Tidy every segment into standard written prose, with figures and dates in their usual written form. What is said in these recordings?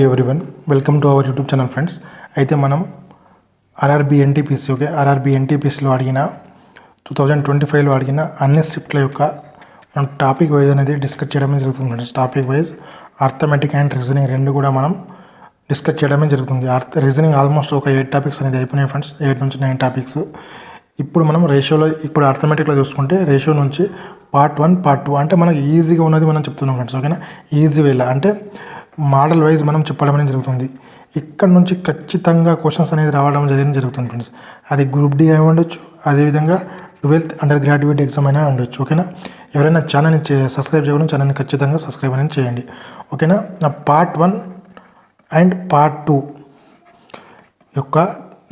Everyone welcome to our YouTube channel friends. అయితే మనం RRB NTPC RRB ఎన్టీపీసీలో అడిగిన 2025లో అడిగిన అన్ని షిఫ్ట్ల యొక్క మనం టాపిక్ వైజ్ అనేది డిస్కస్ చేయడమే జరుగుతుంది friends. Topic wise arithmetic and reasoning రెండు కూడా మనం డిస్కస్ చేయడమే జరుగుతుంది. రీజనింగ్ ఆల్మోస్ట్ ఒక 8 టాపిక్స్ అనేది అయిపోయినాయి ఫ్రెండ్స్, 8 నుంచి 9 టాపిక్స్. ఇప్పుడు మనం రేషియోలో ఇప్పుడు అర్థమెటిక్లో చూసుకుంటే రేషియో నుంచి పార్ట్ 1 పార్ట్ 2 అంటే మనకి ఈజీగా ఉన్నది మనం చెప్తున్నాం ఫ్రెండ్స్. ఓకేనా, ఈజీ వేలా అంటే మోడల్ వైజ్ మనం చెప్పడం అనేది జరుగుతుంది. ఇక్కడ నుంచి ఖచ్చితంగా క్వశ్చన్స్ అనేది రావడం జరుగుతుంది ఫ్రెండ్స్. అది గ్రూప్ డి అయి ఉండొచ్చు, అదేవిధంగా 12th అండర్ గ్రాడ్యుయేట్ ఎగ్జామ్ అయినా ఉండొచ్చు. ఓకేనా, ఎవరైనా ఛానల్ని సబ్స్క్రైబ్ చేయడం ఛానల్ని ఖచ్చితంగా సబ్స్క్రైబ్ అనేది చేయండి. ఓకేనా, నా పార్ట్ 1 అండ్ పార్ట్ 2 యొక్క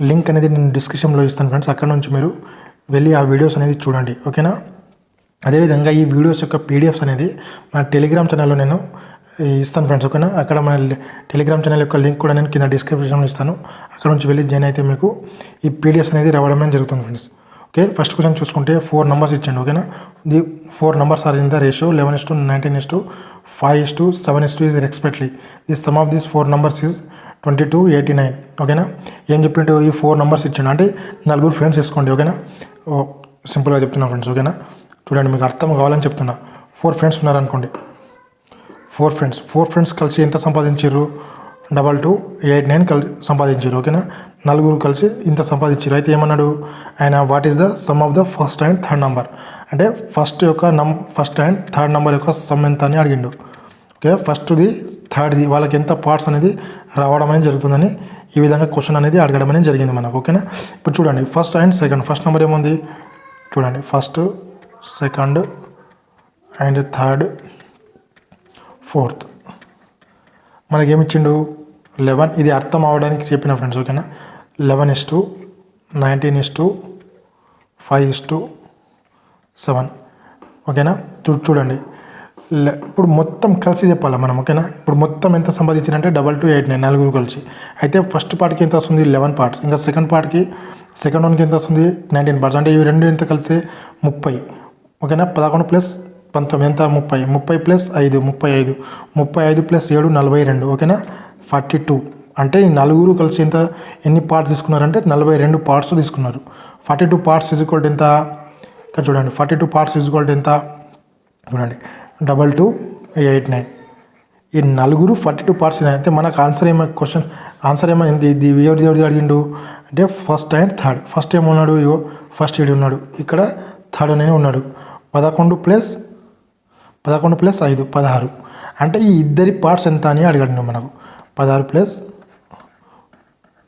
లింక్ అనేది నేను డిస్క్రిప్షన్లో ఇస్తాను ఫ్రెండ్స్. అక్కడ నుంచి మీరు వెళ్ళి ఆ వీడియోస్ అనేది చూడండి. ఓకేనా, అదేవిధంగా ఈ వీడియోస్ యొక్క పీడిఎఫ్స్ అనేది మన టెలిగ్రామ్ ఛానల్లో నేను ఇస్తాను ఫ్రెండ్స్. ఓకేనా, అక్కడ మన టెలిగ్రామ్ ఛానల్ యొక్క లింక్ కూడా నేను కింద డిస్క్రిప్షన్లో ఇస్తాను. అక్కడ నుంచి వెళ్ళి జాయిన్ అయితే మీకు ఈ పీడిఎఫ్స్ అనేది రావడం జరుగుతుంది ఫ్రెండ్స్. ఓకే, ఫస్ట్ క్వశ్చన్ చూసుకుంటే 4 నెంబర్స్ ఇచ్చాను. ఓకేనా, the 4 numbers are in the ratio 11:19:5:7:2 is respectively. The sum of these 4 numbers is 22:89. ఓకేనా, ఏం చెప్పిండు, ఈ 4 నెంబర్స్ ఇచ్చాను అంటే 4 ఫ్రెండ్స్ తీసుకోండి. ఓకేనా, సింపుల్గా చెప్తున్నా ఫ్రెండ్స్. ఓకేనా, చూడండి మీకు అర్థం కావాలని చెప్తున్నా. 4 ఫ్రెండ్స్ ఉన్నారనుకోండి, 4 ఫ్రెండ్స్ కలిసి ఎంత సంపాదించారు, 22:89 సంపాదించారు. ఓకేనా, 4 కలిసి ఇంత సంపాదించారు. అయితే ఏమన్నాడు ఆయన, what is the sum of the first and third number అంటే ఫస్ట్ అండ్ థర్డ్ నెంబర్ యొక్క సమ్ ఎంత అని అడిగిండు. ఓకే, ఫస్ట్ది థర్డ్ది వాళ్ళకి ఎంత పార్ట్స్ అనేది రావడం అనేది జరుగుతుందని ఈ విధంగా క్వశ్చన్ అనేది అడగడం అనేది జరిగింది మనకు. ఓకేనా, ఇప్పుడు చూడండి first and second. First number ఏముంది చూడండి, first, second and third, fourth. మనకేమిచ్చిండు 11. ఇది అర్థం అవడానికి చెప్పిన ఫ్రెండ్స్. ఓకేనా, 11:19:5:7. ఓకేనా, చూడండి ఇప్పుడు మొత్తం కలిసి చెప్పాలి మనం. ఓకేనా, ఇప్పుడు మొత్తం ఎంత సంపాదించారంటే 22:89 4 కలిసి. అయితే ఫస్ట్ పార్ట్కి ఎంత వస్తుంది 11 పార్ట్స్, ఇంకా సెకండ్ సెకండ్ వన్కి ఎంత వస్తుంది 19 పార్ట్స్. అంటే ఇవి రెండు ఎంత కలిసి 30. ఓకేనా, 11 + 19 ఎంత 30, 30 + 5 35, 35 + 7 42. ఓకేనా, 42. అంటే ఈ 4 కలిసి ఎంత ఎన్ని పార్ట్స్ తీసుకున్నారంటే 42 పార్ట్స్ తీసుకున్నారు. 42 పార్ట్స్ ఈక్వల్ ఎంత, ఇక్కడ చూడండి 42 పార్ట్స్ ఈక్వల్ ఎంత చూడండి 22:89. ఈ 4 42 పార్ట్స్. అయితే మనకు ఆన్సర్ ఏమైంది, ఇది ఎవరిది అడిగిండు అంటే ఫస్ట్ అండ్ థర్డ్. ఫస్ట్ ఏమున్నాడు, ఫస్ట్ ఏడు ఉన్నాడు, ఇక్కడ థర్డ్ అనేది ఉన్నాడు. 11 + 5 16. అంటే ఈ ఇద్దరి పార్ట్స్ ఎంత అని అడిగాడు మనకు. 16 +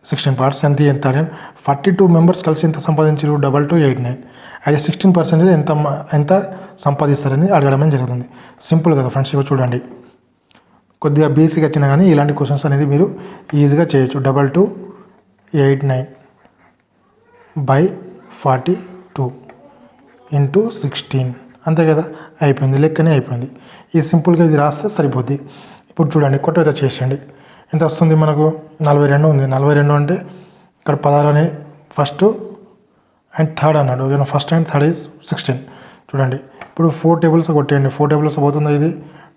16 పార్ట్స్ ఎంత అని 42 మెంబర్స్ కలిసి ఎంత సంపాదించారు 22:89. అయితే 16% ఎంత సంపాదిస్తారని అడగడం జరుగుతుంది. సింపుల్ కదా ఫ్రెండ్స్. ఇవి చూడండి కొద్దిగా బేసిక్ వచ్చినా కానీ ఇలాంటి క్వశ్చన్స్ అనేది మీరు ఈజీగా చేయొచ్చు. 22:89/42 × 16. అంతే కదా, అయిపోయింది, లెక్కనే అయిపోయింది. ఈ సింపుల్గా ఇది రాస్తే సరిపోద్ది. ఇప్పుడు చూడండి కొట్టయితే చేసేయండి. ఎంత వస్తుంది మనకు 42 ఉంది. 42 అంటే ఇక్కడ 16 అని ఫస్ట్ అండ్ థర్డ్ అన్నాడు. ఓకేనా, ఫస్ట్ అండ్ థర్డ్ ఈజ్ 16. చూడండి ఇప్పుడు 4 టేబుల్స్ కొట్టేయండి. 4 టేబుల్స్ పోతుంది, ఇది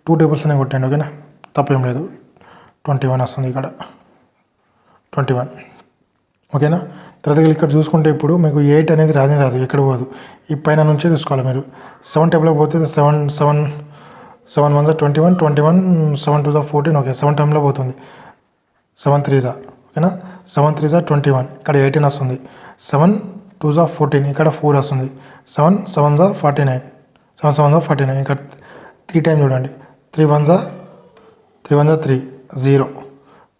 2 టేబుల్స్ అనే కొట్టండి. ఓకేనా, తప్పేం లేదు. 21 వస్తుంది ఇక్కడ 21. ఓకేనా, తర్వాత ఇక్కడ చూసుకుంటే ఇప్పుడు మీకు 8 అనేది రాదు, ఎక్కడ పోదు, ఈ పైన నుంచే తీసుకోవాలి మీరు. 7 టేబుల్కి పోతే 7 1 21, 21 7 2 14. ఓకే, 7 టైంలో పోతుంది. 7 3 ఓకేనా, 7 3 21, ఇక్కడ 18 వస్తుంది. 7 2 14, ఇక్కడ 4 వస్తుంది. 7 7 49, 7 7 49. ఇక్కడ 3 టైం చూడండి, 3 1 3 0,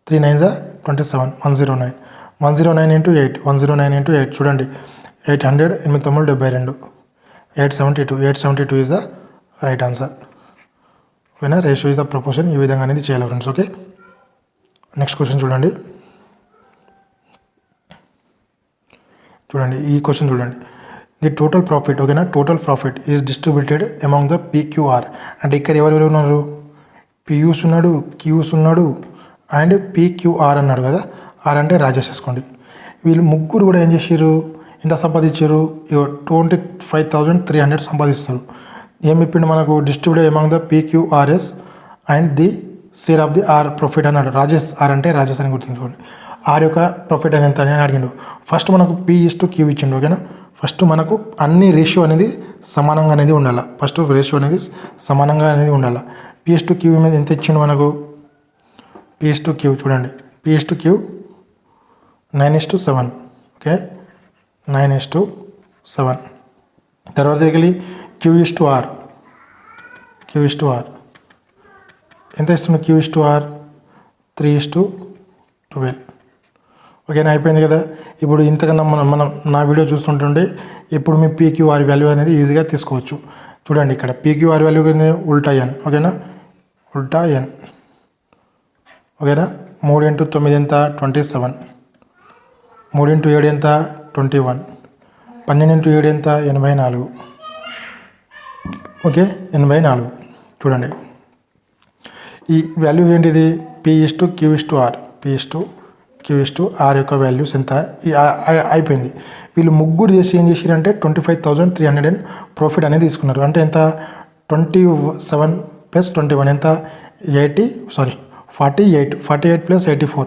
3 9 27, 109. 109 × 8, 109 × 8 చూడండి 800, 8 9 72, 872 ఈజ్ ద రైట్ ఆన్సర్. ఓకేనా, రేషియో ఈజ్ ద ప్రపోర్షన్. ఈ విధంగా అనేది చేయాలి ఫ్రెండ్స్. ఓకే, నెక్స్ట్ క్వశ్చన్ చూడండి. ఈ క్వశ్చన్ చూడండి, ది టోటల్ ప్రాఫిట్. ఓకేనా, total profit is distributed among the PQR. అంటే ఇక్కడ ఎవరెవరు ఉన్నారు, పియూస్ ఉన్నాడు, క్యూస్ ఉన్నాడు అండ్ PQR అన్నాడు కదా. ఆర్ అంటే రాజేష్ వేసుకోండి. వీళ్ళు ముగ్గురు కూడా ఏం చేసారు, ఎంత సంపాదించారు 25,300 సంపాదిస్తారు. ఏం చెప్పిండు మనకు, distributed among the PQRS and the share of the R profit అన్నాడు. రాజేష్ ఆర్ అంటే రాజేష్ అని గుర్తుంచుకోండి. ఆర్ యొక్క ప్రాఫిట్ అని ఎంత అని అడిగిండు. ఫస్ట్ మనకు P/Q ఇచ్చిండు. ఓకేనా, ఫస్ట్ మనకు అన్ని రేషియో అనేది సమానంగా అనేది ఉండాలి. ఫస్ట్ రేషియో అనేది సమానంగా అనేది ఉండాలి. P/Q మీద ఎంత ఇచ్చిండు మనకు? P/Q చూడండి, P/Q 9:7. ఓకే, 9:7. తర్వాత వెళ్ళి Q/R ఎంత ఇస్తుంది? Q/R 3:12. ఓకేనా, అయిపోయింది కదా. ఇప్పుడు ఇంతకన్నా మనం నా వీడియో చూస్తుంటుంటే ఇప్పుడు మీ PQR వాల్యూ అనేది ఈజీగా తీసుకోవచ్చు. చూడండి ఇక్కడ PQR వాల్యూ ఉల్టా n. ఓకేనా, ఉల్టా n. ఓకేనా, 3 × 9 ఎంత? 27. 3 × 7 ఎంత? 21. 12 × 7 ఎంత? 84. ఓకే, 84. చూడండి ఈ వాల్యూ ఏంటిది? P/Q/R. P/Q/R యొక్క వాల్యూస్ ఎంత అయిపోయింది. వీళ్ళు ముగ్గురు చేసి ఏం చేశారంటే 25,300 ప్రాఫిట్ అనేది తీసుకున్నారు. అంటే ఎంత? 27 + 21 ఎంత? 48 + 84.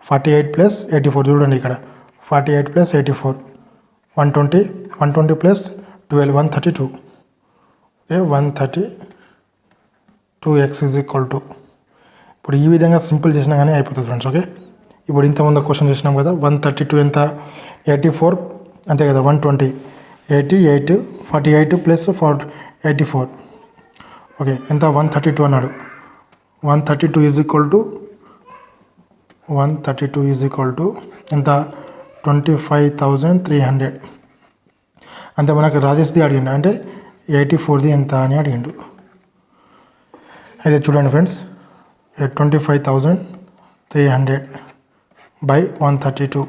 48 + 84 చూడండి ఇక్కడ 48 + 84 120 + 12 132. ఓకే, 132x = ఇప్పుడు ఈ విధంగా సింపుల్ చేసినా కానీ అయిపోతుంది ఫ్రెండ్స్. ఓకే, ఇప్పుడు ఇంతకుముందు క్వశ్చన్ చేసినాం కదా. 132 ఎంత? 84 అంతే కదా. 120 88 48 + 84. ఓకే, ఎంత? 132 అన్నాడు. 132 ఎంత? 25,300. అంతే. మనకు రాజేష్ది అడిగిండు అంటే 84ది ఎంత అని అడిగిండు. అయితే చూడండి ఫ్రెండ్స్, 25,300 / 132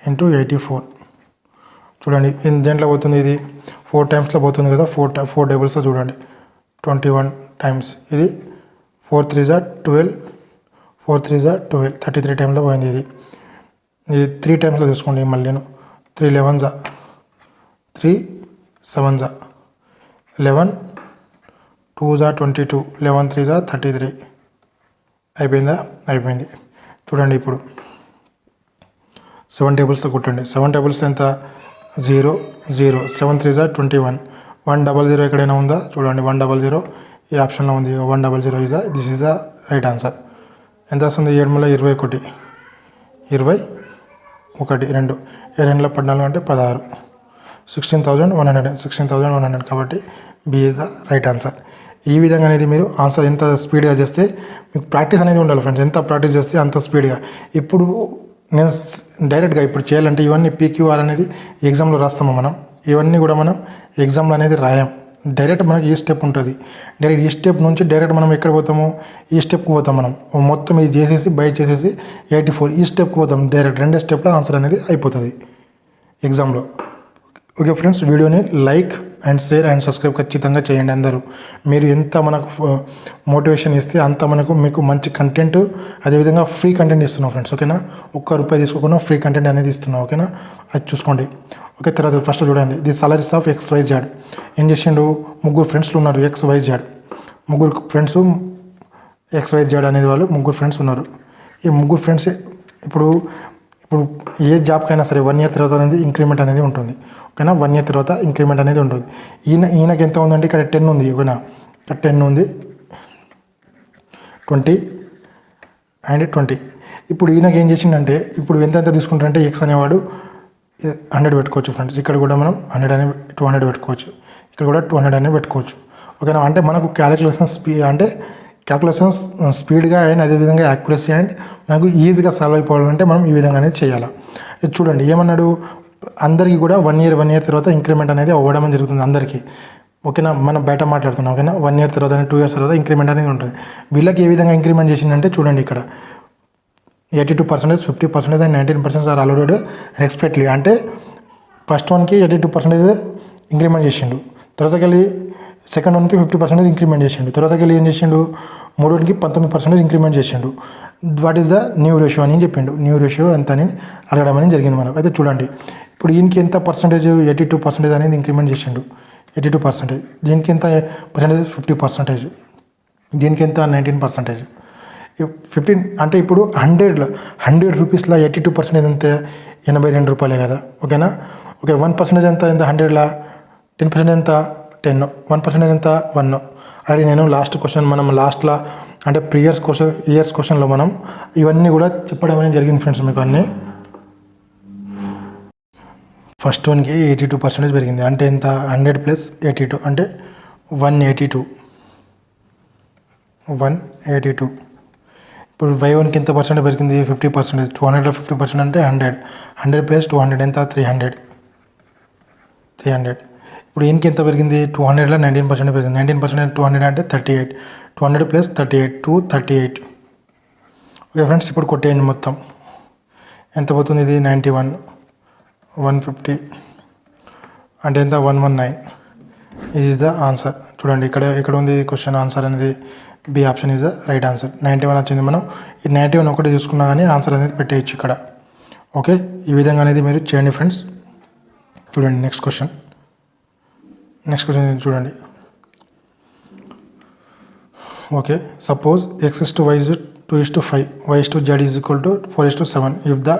× 84. చూడండి దేంట్లో పోతుంది? ఇది 4 టైమ్స్లో పోతుంది కదా. 4 టేబుల్స్లో చూడండి 21 టైమ్స్. ఇది 4 × 3 = 12 4 × 3 = 12 33 టైమ్లో పోయింది. ఇది 3 టైమ్స్లో తీసుకోండి. మళ్ళీ 3 11 3 7 11 2 22 11 3 33. అయిపోయిందా? అయిపోయింది. చూడండి ఇప్పుడు 7 టేబుల్స్లో కొట్టండి. 7 టేబుల్స్ ఎంత? 0 0 7 3 21 100 ఎక్కడైనా ఉందా? చూడండి 100 ఈ ఆప్షన్లో ఉంది. 100 this is the right answer. ఎంత వస్తుంది? 7 × 21 21 2 2 14 అంటే 16 16,100 కాబట్టి B is the right answer. ఈ విధంగా అనేది మీరు ఆన్సర్ ఎంత స్పీడ్గా చేస్తే మీకు ప్రాక్టీస్ అనేది ఉండాలి ఫ్రెండ్స్. ఎంత ప్రాక్టీస్ చేస్తే అంత స్పీడ్గా. ఇప్పుడు నేను డైరెక్ట్గా ఇప్పుడు చేయాలంటే ఇవన్నీ PQR అనేది ఎగ్జామ్లో రాస్తాము మనం. ఇవన్నీ కూడా మనం ఎగ్జామ్లో అనేది రాయం. డైరెక్ట్ మనకి ఈ స్టెప్ ఉంటుంది. డైరెక్ట్ ఈ స్టెప్ నుంచి డైరెక్ట్ మనం ఎక్కడ పోతాము? ఈ స్టెప్కి పోతాం. మనం మొత్తం ఇది చేసేసి బయట చేసేసి 84 ఈ స్టెప్కి పోతాం. డైరెక్ట్ 2 స్టెప్లో ఆన్సర్ అనేది అయిపోతుంది ఎగ్జామ్లో. ఓకే ఫ్రెండ్స్, వీడియోని like and share and subscribe ఖచ్చితంగా చేయండి అందరూ. మీరు ఎంత మనకు మోటివేషన్ ఇస్తే అంత మీకు మంచి కంటెంట్, అదేవిధంగా ఫ్రీ కంటెంట్ ఇస్తున్నాం ఫ్రెండ్స్. ఓకేనా, ₹1 తీసుకోకుండా ఫ్రీ కంటెంట్ అనేది ఇస్తున్నాం. ఓకేనా, అది చూసుకోండి. ఓకే, తర్వాత ఫస్ట్ చూడండి. The salaries of XYZ. ఏం చేసిండు? 3 ఫ్రెండ్స్లు ఉన్నారు. XYZ 3 friends. XYZ అనేది వాళ్ళు 3 ఫ్రెండ్స్ ఉన్నారు. ఈ 3 ఫ్రెండ్స్ ఇప్పుడు ఏ జాబ్కైనా సరే 1 ఇయర్ తర్వాత అనేది ఇంక్రిమెంట్ అనేది ఉంటుంది. ఓకేనా, 1 ఇయర్ తర్వాత ఇంక్రిమెంట్ అనేది ఉంటుంది. ఈయనకి ఎంత ఉందంటే ఇక్కడ 10 ఉంది. ఓకేనా, ఇక్కడ 10 ఉంది, 20 అండ్ 20. ఇప్పుడు ఈయనకి ఏం చేసిండంటే ఇప్పుడు ఎంత తీసుకుంటారంటే X అనేవాడు 100 పెట్టుకోవచ్చు ఫ్రెండ్స్. ఇక్కడ కూడా మనం 100 అని 200 పెట్టుకోవచ్చు. ఇక్కడ కూడా 200 అని పెట్టుకోవచ్చు. ఓకేనా, అంటే మనకు క్యాలిక్యులేషన్స్ స్పీడ్గా అండ్ అదేవిధంగా యాక్యురసీ అండ్ మనకు ఈజీగా సాల్వ్ అయిపోవాలంటే మనం ఈ విధంగా అనేది చేయాలి. ఇది చూడండి ఏమన్నాడు? అందరికీ కూడా 1 ఇయర్ తర్వాత ఇంక్రిమెంట్ అనేది అవ్వడం జరుగుతుంది అందరికీ. ఓకేనా, మనం బయట మాట్లాడుతున్నాం. ఓకేనా, 1 ఇయర్ తర్వాత 2 ఇయర్స్ తర్వాత ఇంక్రిమెంట్ అనేది ఉంటుంది. వీళ్ళకి ఏ విధంగా ఇంక్రిమెంట్ చేసిందంటే చూడండి ఇక్కడ 82%, 50% అండ్ 19% ఆర్ అలౌడెడ్ రెస్పెక్ట్లీ. అంటే ఫస్ట్ వన్కి 82% ఇంక్రిమెంట్ చేసిండు. తర్వాతకి వెళ్ళి సెకండ్ వన్కి 50% ఇంక్రిమెంట్ చేసిండు. తర్వాతకి వెళ్ళి ఏం చేసిండు? 3 19% ఇంక్రిమెంట్ చేసిండు. What is the new ratio అని చెప్పిండు. న్యూ రేషియో ఎంత అని అడగడం అనేది జరిగింది మనకు. అయితే చూడండి ఇప్పుడు ఈయనకి ఎంత పర్సెంటేజ్? 82% అనేది ఇంక్రిమెంట్ చేసిండు. 82%. దీనికి ఎంత పర్సెంటేజ్? 50%. దీనికి ఎంత? 19%. 15 అంటే ఇప్పుడు 100 రూపీస్లో 82% అంతే 82 రూపాయలే కదా, ఓకేనా. ఓకే, 1% ఎంత 100లా 10% ఎంత 10, 1% ఎంత 1. అది నేను లాస్ట్ క్వశ్చన్ మనం లాస్ట్లో అంటే ఇయర్స్ క్వశ్చన్లో మనం ఇవన్నీ కూడా చెప్పడం అనేది జరిగింది ఫ్రెండ్స్ మీకు అన్నీ. ఫస్ట్ వన్కి 82% పెరిగింది అంటే ఎంత 100 + 82 అంటే 182. ఇప్పుడు y1కి ఎంత పర్సెంట్ పెరిగింది 50%. 200లో 50% అంటే 100 + 200 ఎంత 300. ఇప్పుడు ఈయనకి ఎంత పెరిగింది 200లో 19% పెరిగింది. 19% 200 అంటే 38. 200 + 38 238. ఓకే ఫ్రెండ్స్, ఇప్పుడు కొట్టేయండి మొత్తం ఎంత పోతుంది. ఇది 91 150 అంటే ఎంత 119. Is the answer. చూడండి ఇక్కడ ఉంది క్వశ్చన్ ఆన్సర్ అనేది B option is the right answer. 91 వచ్చింది. మనం ఈ 91 ఒకటి చూసుకున్నా కానీ ఆన్సర్ అనేది పెట్టేయచ్చు ఇక్కడ. ఓకే, ఈ విధంగా అనేది మీరు చేయండి ఫ్రెండ్స్. చూడండి నెక్స్ట్ క్వశ్చన్ చూడండి. Okay, suppose x/y is 2:5, y/z is equal to 4:7. If the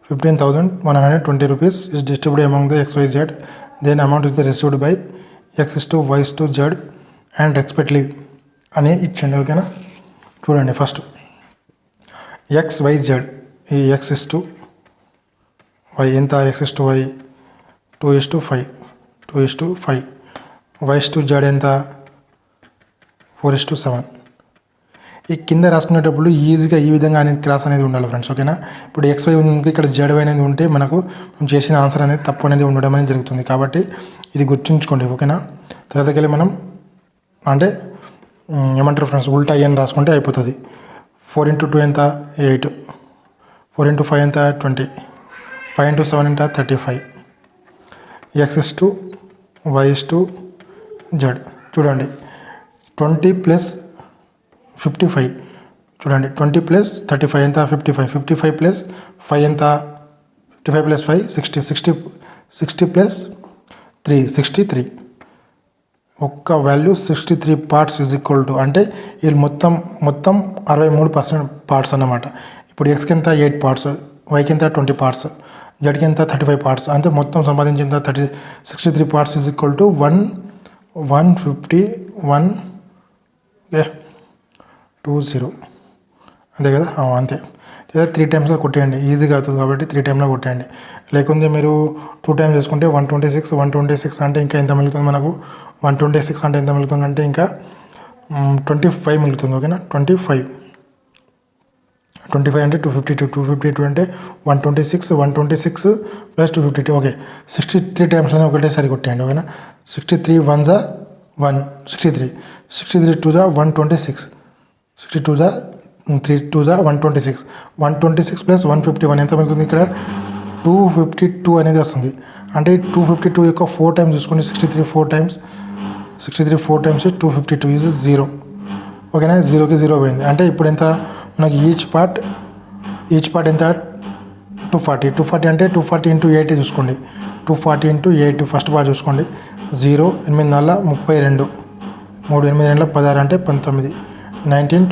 15,120 rupees is distributed among the XYZ, then amount is received by x/y/z and respectively అని ఇచ్చండి, ఓకేనా. చూడండి ఫస్ట్ XYZ, ఈ x/y ఎంత x/y 2:5 y/z ఎంత 4:7. ఈ కింద రాసుకునేటప్పుడు ఈజీగా ఈ విధంగా అనేది క్రాస్ అనేది ఉండాలి ఫ్రెండ్స్, ఓకేనా. ఇప్పుడు XY ఉంది, ఇక్కడ Z అనేది ఉంటే మనకు చేసిన ఆన్సర్ అనేది తప్పు అనేది ఉండడం అనేది జరుగుతుంది. కాబట్టి ఇది గుర్తుంచుకోండి, ఓకేనా. తర్వాతకి వెళ్ళి మనం అంటే ఏమంటారు ఫ్రెండ్స్, ఉల్టా అని రాసుకుంటే అయిపోతుంది. 4 × 2 ఎంత 8, 4 × 5 ఎంత 20, 5 × 7 ఎంత 35. x/y/z. చూడండి 20 + 55. చూడండి 20 + 35 ఎంత 55. 55 + 5 ఎంత 55 + 5 60 + 3 63. ఒక్క value 63 parts is equal to అంటే వీళ్ళు మొత్తం 63% పార్ట్స్ అన్నమాట. ఇప్పుడు ఎక్స్కి ఎంత 8 పార్ట్స్, వైకి ఎంత 20 పార్ట్స్, జడ్కి ఎంత 35 పార్ట్స్. అంటే మొత్తం సంపాదించిన 63 పార్ట్స్ ఈజ్ ఈక్వల్ టు 151 20 అంతే కదా, అంతే. లేదా 3 టైమ్స్లో కొట్టేయండి, ఈజీగా అవుతుంది కాబట్టి 3 టైమ్లో కొట్టేయండి. లేకుంటే మీరు 2 టైమ్స్ చేసుకుంటే 126 అంటే ఇంకా ఎంత మిగులుతుంది మనకు 126 అంటే ఎంత మిగులుతుంది అంటే ఇంకా 25 మిగులుతుంది, ఓకేనా. 25 అంటే 252 అంటే 126 + 252. ఓకే, 63 టైమ్స్లోనే ఒకటేసారి కొట్టేయండి, ఓకేనా. 63 1 = 1 63 2 = 126 62 3 2 = 126 126 + 151 ఎంత మిగులుతుంది ఇక్కడ 252 అనేది వస్తుంది. అంటే 252 యొక్క 4 టైమ్స్ చూసుకోండి. 63 4 టైమ్స్ 252 ఈజ్ 0, ఓకేనా. 0కి 0 పోయింది. అంటే ఇప్పుడు ఎంత మనకి ఈచ్ పార్ట్ ఎంత 240 అంటే 240 × 8 చూసుకోండి. 240 × 8 ఫస్ట్ పార్ట్ చూసుకోండి. 0 8 4 32 3 8 2 16 అంటే 19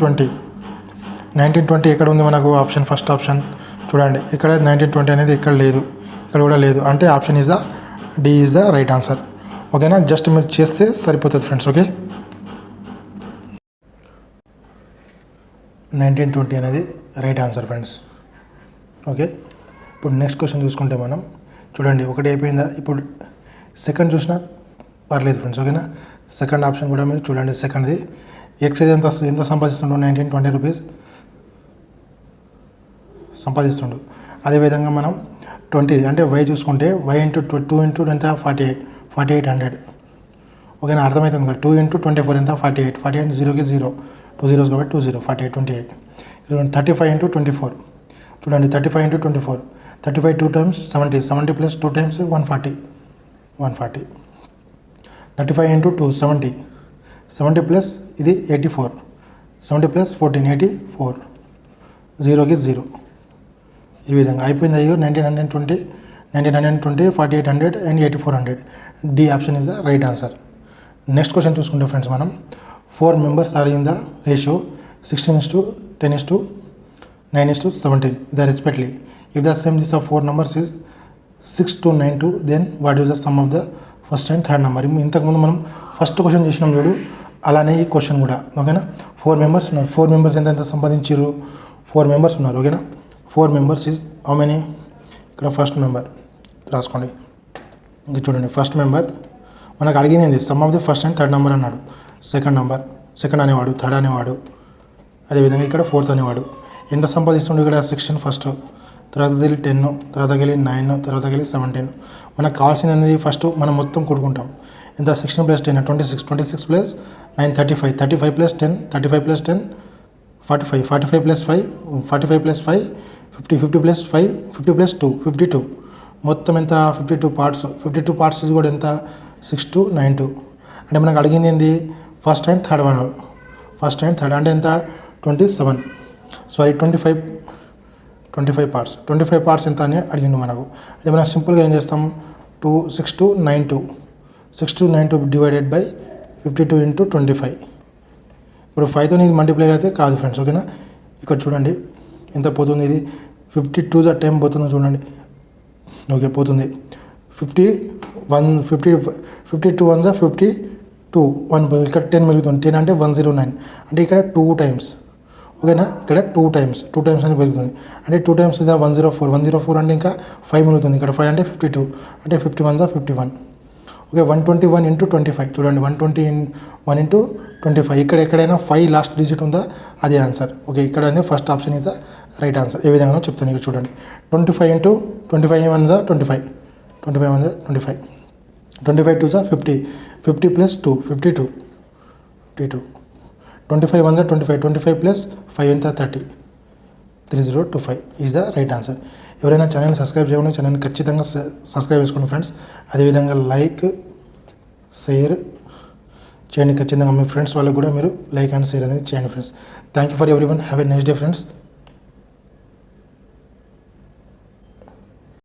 1920 ఎక్కడ ఉంది మనకు ఆప్షన్, ఫస్ట్ ఆప్షన్ చూడండి. ఇక్కడ 1920 అనేది ఇక్కడ లేదు, ఇక్కడ కూడా లేదు. అంటే option is the D is the right answer, ఓకేనా. జస్ట్ మీరు చేస్తే సరిపోతుంది ఫ్రెండ్స్, ఓకే. 1920 అనేది రైట్ ఆన్సర్ ఫ్రెండ్స్, ఓకే. ఇప్పుడు నెక్స్ట్ క్వశ్చన్ చూసుకుంటే మనం చూడండి ఒకటి అయిపోయిందా. ఇప్పుడు సెకండ్ చూసినా పర్లేదు ఫ్రెండ్స్, ఓకేనా. సెకండ్ ఆప్షన్ కూడా మీరు చూడండి. సెకండ్ది ఎక్స్ ఎంత సంపాదిస్తుండో 1920 రూపీస్ సంపాదిస్తుండు. అదేవిధంగా మనం 20 అంటే వై చూసుకుంటే y × 2 × ఎంత 4800, ఓకేనా. అర్థమవుతుంది కదా. 2 × 24 ఎంత 48 0కి 0 2 zeros కాబట్టి 20 48 28. 35 × 24 చూడండి. 35 × 24 35 2 times 70 + 2 times 140 35 × 2 70 ప్లస్ ఇది 84 70 + 14 84 0కి 0. ఈ విధంగా అయిపోయింది. అయ్యో 1920 4800 and 8400. D option is the right answer. Next question చూసుకుంటే ఫ్రెండ్స్ మనం 4 members are in the ratio 16:2 10:9:17 the respectively. If the sum of 4 numbers is 6:9:2, then what is the sum of the first and third number? ఇంతకుముందు మనం first question చేసినాం చూడు, అలానే ఈ question కూడా. ఓకేనా, 4 మెంబర్స్ ఉన్నారు. 4 మెంబర్స్ ఎంత సంపాదించారు? 4 మెంబర్స్ ఉన్నారు. ఓకేనా, 4 మెంబర్స్ ఈజ్ హౌ మెనీ? ఇక్కడ ఫస్ట్ మెంబర్ రాసుకోండి. ఇంకా చూడండి, ఫస్ట్ మెంబర్ మనకు అడిగింది some of the first and third number అన్నాడు. సెకండ్ అనేవాడు, థర్డ్ అనేవాడు, అదేవిధంగా ఇక్కడ ఫోర్త్ అనేవాడు. ఎంత సంపాదిస్తుండే ఇక్కడ? 16 ఫస్ట్, తర్వాత వెళ్ళి 10, తర్వాత వెళ్ళి 9, తర్వాత వెళ్ళి 17. మనకు కావాల్సింది అనేది ఫస్ట్ మనం మొత్తం కొట్టుకుంటాం. ఎంత? 16 + 10 26, 26 + 9 35, 35 + 10 35 + 10 45, 45 + 5 45 + 5 50, 50 + 5 50 + 2 52. మొత్తం ఎంత? 52 పార్ట్స్. 52 పార్ట్స్ కూడా ఎంత? 6:9:2. అంటే మనకు అడిగింది ఏంది? First and third one. First and third అంటే ఎంత? 27 సారీ 25 పార్ట్స్. 25 పార్ట్స్ ఎంత అని అడిగిండు మనకు. అదే మనం సింపుల్గా ఏం చేస్తాం? 6:9:2 డివైడెడ్ బై 52 × 25. ఇప్పుడు 5తో ఇది మల్టిప్లై అయితే కాదు ఫ్రెండ్స్. ఓకేనా, ఇక్కడ చూడండి ఎంత పోతుంది. ఇది 52 టైం పోతుందో చూడండి. ఓకే, పోతుంది. 52 1 52 1 ఇక్కడ 10 మిగులుతుంది. 10 అంటే 109 అంటే ఇక్కడ 2 టైమ్స్. ఓకేనా, ఇక్కడ 2 టైమ్స్ అని పెరుగుతుంది. అంటే 2 టైమ్స్ ఇదా 104 అంటే ఇంకా 5 మిగులుతుంది. ఇక్కడ 5 అంటే 52 అంటే 51 51. ఓకే, 121 × 25 చూడండి. 121 × 25 ఇక్కడ ఎక్కడైనా 5 లాస్ట్ డిజిట్ ఉందా? అదే ఆన్సర్. ఓకే, ఇక్కడ first option is the right answer. ఏ విధంగా చెప్తాను ఇక్కడ చూడండి. 25 × 25 1 25 25 1 25 25 2 50 50 + 2 52 25 1 25 25 + 5 ఎంత? 30 3025 ఈజ్ ద రైట్ ఆన్సర్. ఎవరైనా ఛానల్ సబ్స్క్రైబ్ చేయకుండా ఛానల్ని ఖచ్చితంగా సబ్స్క్రైబ్ చేసుకోండి ఫ్రెండ్స్. అదేవిధంగా లైక్ షేర్ చేయండి. ఖచ్చితంగా మీ ఫ్రెండ్స్ వాళ్ళకు కూడా మీరు లైక్ అండ్ షేర్ అనేది చేయండి friends. Thank you for everyone. Have a nice day friends.